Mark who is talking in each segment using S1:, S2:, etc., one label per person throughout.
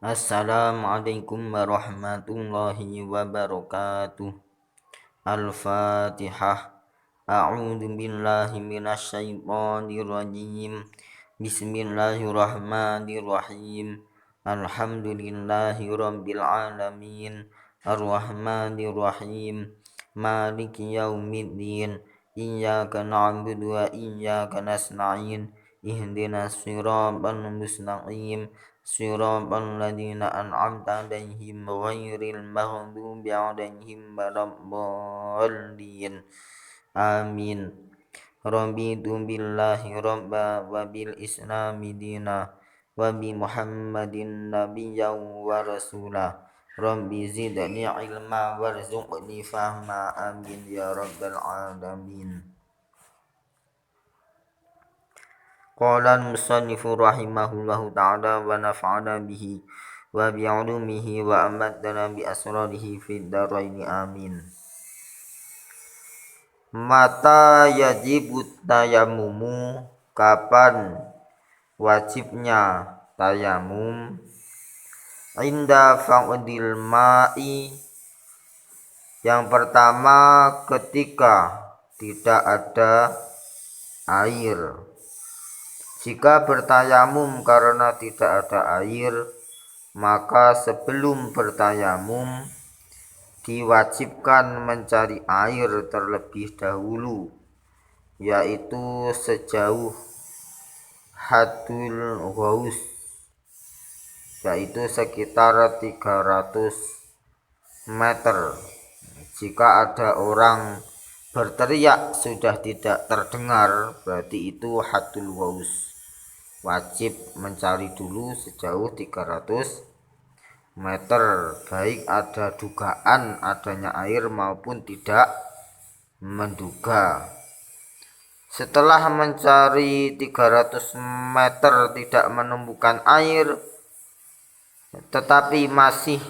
S1: Assalamualaikum warahmatullahi wabarakatuh. Al-Fatihah. A'udzu billahi minasyaitonir rajim. Bismillahirrahmanirrahim. Alhamdulillahi rabbil alamin. Arrahmanir rahim. Maliki yaumiddin. Iyyaka na'budu wa iyyaka nasta'in. Ihdinas siratal mustaqim. Siratal ladzina an'amta 'alaihim ghairil maghdubi 'alaihim waladdallin. Amin. Raditu billahi rabba wa bil islami dina wa bi Muhammadin nabiyyan wa rasula. Rabbi zidni ilma warzuqni fahma. Amin ya rabbal alamin. Qala al-musannifu rahimahullahu ta'ala wa nafa'ana bihi wa bi'ulumihi wa amadana bi asrarihi fid dharaini amin. Mata yajibu tayamumu, kapan wajibnya tayamum? Inda faqdil ma'i, yang pertama ketika tidak ada air. Jika bertayamum karena tidak ada air, maka sebelum bertayamum diwajibkan mencari air terlebih dahulu, yaitu sejauh hadul ghaus, yaitu sekitar 300 meter. Jika ada orang berteriak sudah tidak terdengar, berarti itu hadul ghaus. Wajib mencari dulu sejauh 300 meter, baik ada dugaan adanya air maupun tidak menduga. Setelah mencari 300 meter tidak menemukan air, tetapi masih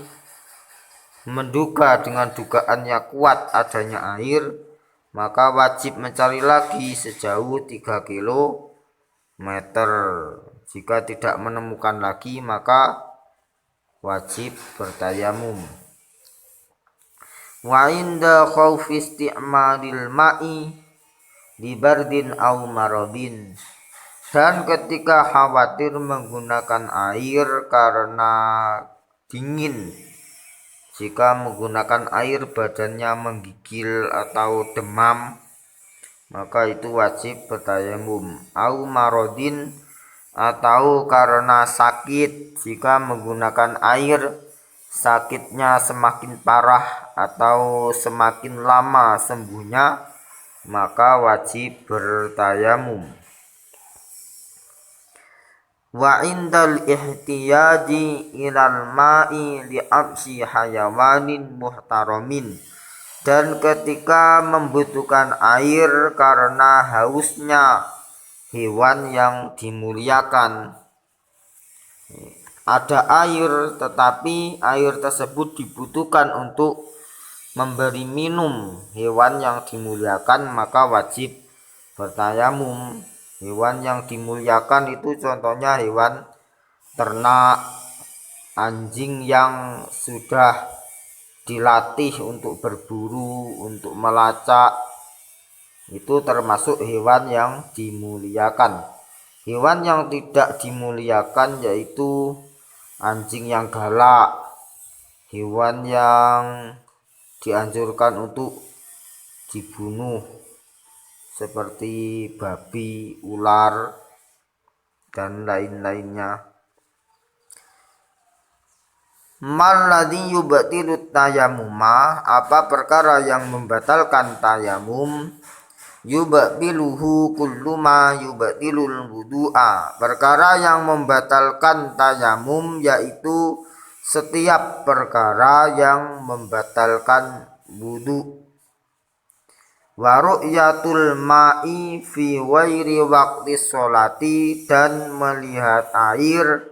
S1: menduga dengan dugaannya kuat adanya air, maka wajib mencari lagi sejauh 3 kilometer. Jika tidak menemukan lagi, maka wajib bertayamum. Wa inda khaufi isti'malil ma'i di bardin au marabin, dan ketika khawatir menggunakan air karena dingin, jika menggunakan air badannya menggigil atau demam, maka itu wajib bertayamum. Au marodin, atau karena sakit, jika menggunakan air sakitnya semakin parah atau semakin lama sembuhnya, maka wajib bertayamum. Wa indal ihtiyaji ilal ma'i li'absi hayawanin muhtaramin, dan ketika membutuhkan air karena hausnya hewan yang dimuliakan. Ada air tetapi air tersebut dibutuhkan untuk memberi minum hewan yang dimuliakan, maka wajib bertayamum. Hewan yang dimuliakan itu contohnya hewan ternak, anjing yang sudah dilatih untuk berburu, untuk melacak, itu termasuk hewan yang dimuliakan. Hewan yang tidak dimuliakan yaitu anjing yang galak, hewan yang dianjurkan untuk dibunuh seperti babi, ular, dan lain-lainnya. Malladzi yubtilut tayamuma, apa perkara yang membatalkan tayamum? Yubtiluhu kullu ma yubtilul wudu'a, perkara yang membatalkan tayamum yaitu setiap perkara yang membatalkan wudu. Wa ru'yatul ma'i fi wairi waqti sholati, dan melihat air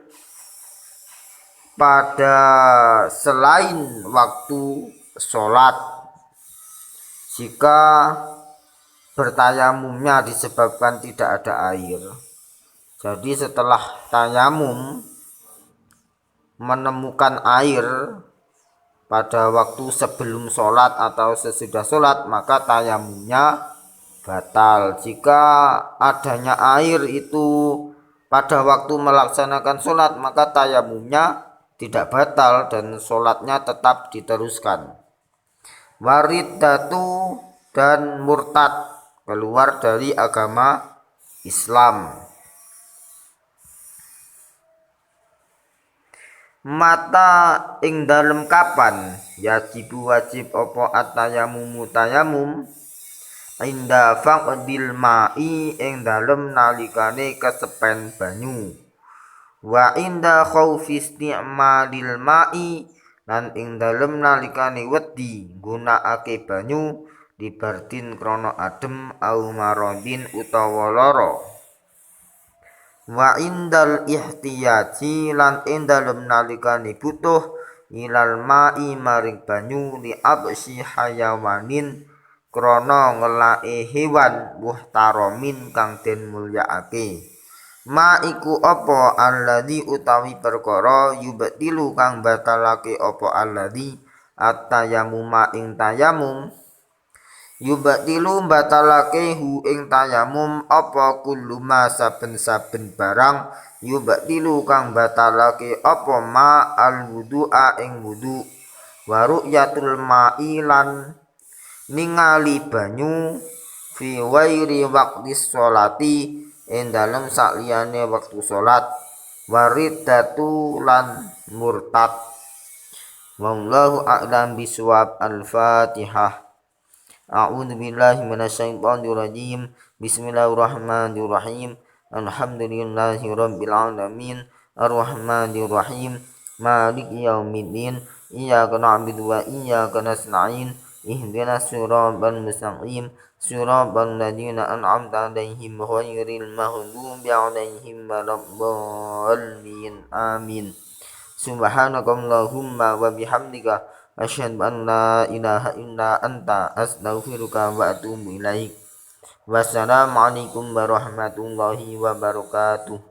S1: pada selain waktu sholat. Jika bertayamumnya disebabkan tidak ada air, jadi setelah tayamum menemukan air pada waktu sebelum sholat atau sesudah sholat, maka tayamumnya batal. Jika adanya air itu pada waktu melaksanakan sholat, maka tayamumnya tidak batal dan sholatnya tetap diteruskan. Waridatu dan murtad, keluar dari agama Islam. Mata ing dalem kapan wajib apa at-tayammum tayamum inda faqdil ma'i ing dalem nalikane kesepen banyu, wa inda khaufi isti'malil ma'i lan ing dalem nalikane wedi gunakake banyu libardin krana adem au maradin utawa lara, wa indal ihtiyaji lan ing dalem nalikane butuh ilal ma'i maring banyu li absi hayawanin krana ngelake hewan muhtaramin kang den mulyaake. Ma iku apa alladzi utawi perkara yubtilu kang batalake apa alladzi at-tayammum ing tayamum, yubtilu batalake hu ing tayamum apa kullu ma saben-saben barang yubtilu kang batalake apa ma al wudu'a ing wudu, wa ru'yatul ma'i lan ningali banyu fi wairi waqtis sholati ing dalem sakliyane wektu salat, waridatu lan murtad. Wallahu a'lam bishawab. Al-Fatihah. A'udzu billahi minasyaitonir rajim. Bismillahirrahmanirrahim. Alhamdulillahi rabbil alamin. Arrahmanir rahim. Maliki yaumiddin. Iyyaka na'budu wa iyyaka nasta'in. Ihdinas siratal mustaqim. Siratal ladzina an'amta 'alaihim ghairil maghdubi 'alaihim waladdallin. Amin. Subhanakallahumma wa bihamdika asyhadu an la ilaha illa anta astaghfiruka wa atubu ilaik. Wassalamualaikum warahmatullahi wabarakatuh.